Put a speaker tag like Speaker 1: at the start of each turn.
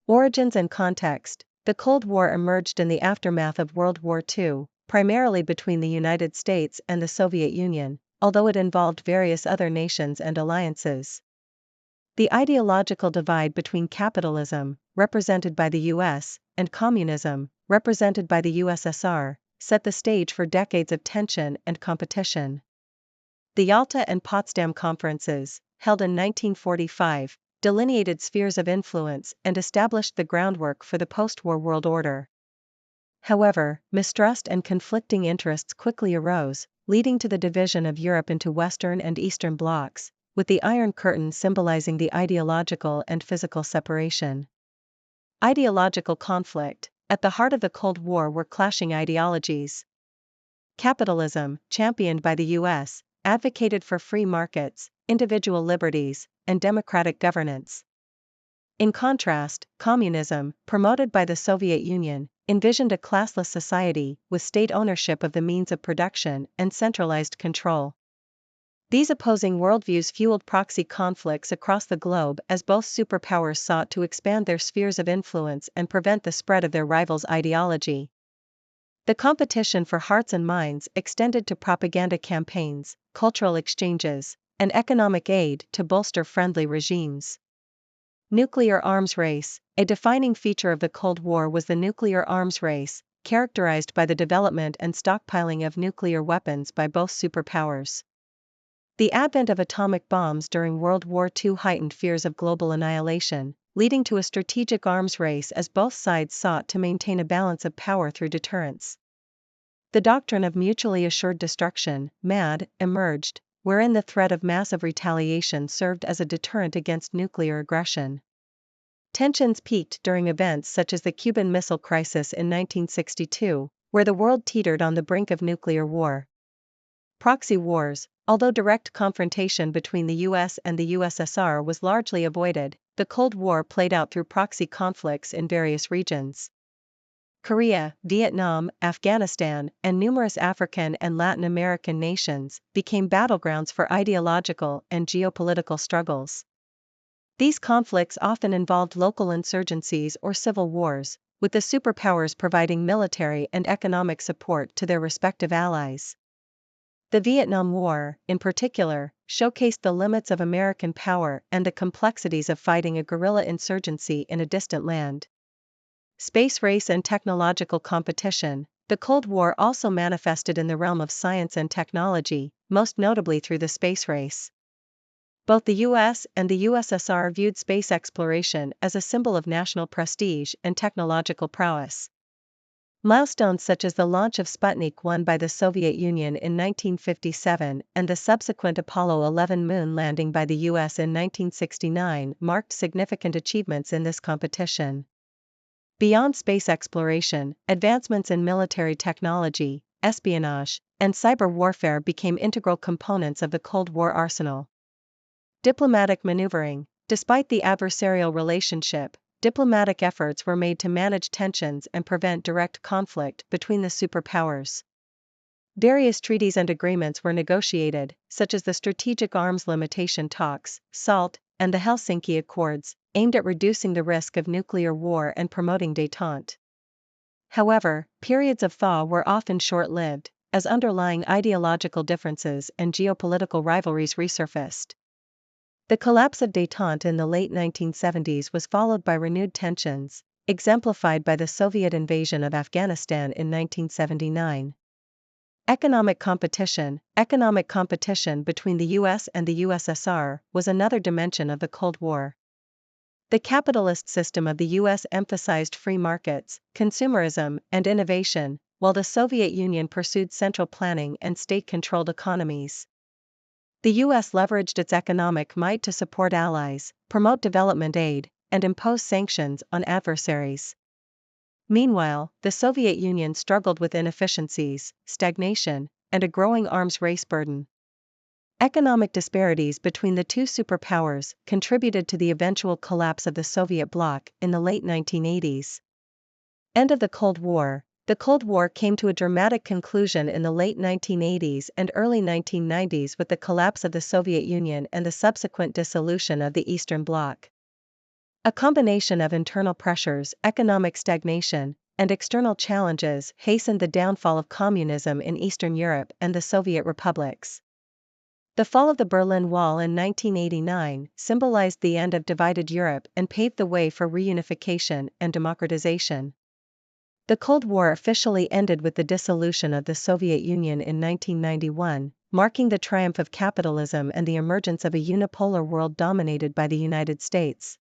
Speaker 1: Origins and context. The Cold War emerged in the aftermath of World War II, primarily between the United States and the Soviet Union, although it involved various other nations and alliances. The ideological divide between capitalism, represented by the US, and communism, represented by the USSR, set the stage for decades of tension and competition. The Yalta and Potsdam conferences, held in 1945, delineated spheres of influence and established the groundwork for the post-war world order. However, mistrust and conflicting interests quickly arose, leading to the division of Europe into Western and Eastern blocs, with the Iron Curtain symbolizing the ideological and physical separation. Ideological conflict. At the heart of the Cold War were clashing ideologies. Capitalism, championed by the US, advocated for free markets, individual liberties, and democratic governance. In contrast, communism, promoted by the Soviet Union, envisioned a classless society with state ownership of the means of production and centralized control. These opposing worldviews fueled proxy conflicts across the globe as both superpowers sought to expand their spheres of influence and prevent the spread of their rivals' ideology. The competition for hearts and minds extended to propaganda campaigns, cultural exchanges, and economic aid to bolster friendly regimes. Nuclear arms race. A defining feature of the Cold War was the nuclear arms race, characterized by the development and stockpiling of nuclear weapons by both superpowers. The advent of atomic bombs during World War II heightened fears of global annihilation, leading to a strategic arms race as both sides sought to maintain a balance of power through deterrence. The doctrine of mutually assured destruction, MAD, emerged, wherein the threat of massive retaliation served as a deterrent against nuclear aggression. Tensions peaked during events such as the Cuban Missile Crisis in 1962, where the world teetered on the brink of nuclear war. Proxy wars. Although direct confrontation between the US and the USSR was largely avoided, the Cold War played out through proxy conflicts in various regions. Korea, Vietnam, Afghanistan, and numerous African and Latin American nations became battlegrounds for ideological and geopolitical struggles. These conflicts often involved local insurgencies or civil wars, with the superpowers providing military and economic support to their respective allies. The Vietnam War, in particular, showcased the limits of American power and the complexities of fighting a guerrilla insurgency in a distant land. Space race and technological competition. The Cold War also manifested in the realm of science and technology, most notably through the space race. Both the US and the USSR viewed space exploration as a symbol of national prestige and technological prowess. Milestones such as the launch of Sputnik 1 by the Soviet Union in 1957 and the subsequent Apollo 11 moon landing by the US in 1969 marked significant achievements in this competition. Beyond space exploration, advancements in military technology, espionage, and cyber warfare became integral components of the Cold War arsenal. Diplomatic maneuvering. Despite the adversarial relationship, diplomatic efforts were made to manage tensions and prevent direct conflict between the superpowers. Various treaties and agreements were negotiated, such as the Strategic Arms Limitation Talks, SALT, and the Helsinki Accords, aimed at reducing the risk of nuclear war and promoting détente. However, periods of thaw were often short-lived, as underlying ideological differences and geopolitical rivalries resurfaced. The collapse of détente in the late 1970s was followed by renewed tensions, exemplified by the Soviet invasion of Afghanistan in 1979. Economic competition. Economic competition between the US and the USSR was another dimension of the Cold War. The capitalist system of the US emphasized free markets, consumerism, and innovation, while the Soviet Union pursued central planning and state-controlled economies. The US leveraged its economic might to support allies, promote development aid, and impose sanctions on adversaries. Meanwhile, the Soviet Union struggled with inefficiencies, stagnation, and a growing arms race burden. Economic disparities between the two superpowers contributed to the eventual collapse of the Soviet bloc in the late 1980s. End of the Cold War. The Cold War came to a dramatic conclusion in the late 1980s and early 1990s with the collapse of the Soviet Union and the subsequent dissolution of the Eastern Bloc. A combination of internal pressures, economic stagnation, and external challenges hastened the downfall of communism in Eastern Europe and the Soviet republics. The fall of the Berlin Wall in 1989 symbolized the end of divided Europe and paved the way for reunification and democratization. The Cold War officially ended with the dissolution of the Soviet Union in 1991, marking the triumph of capitalism and the emergence of a unipolar world dominated by the United States.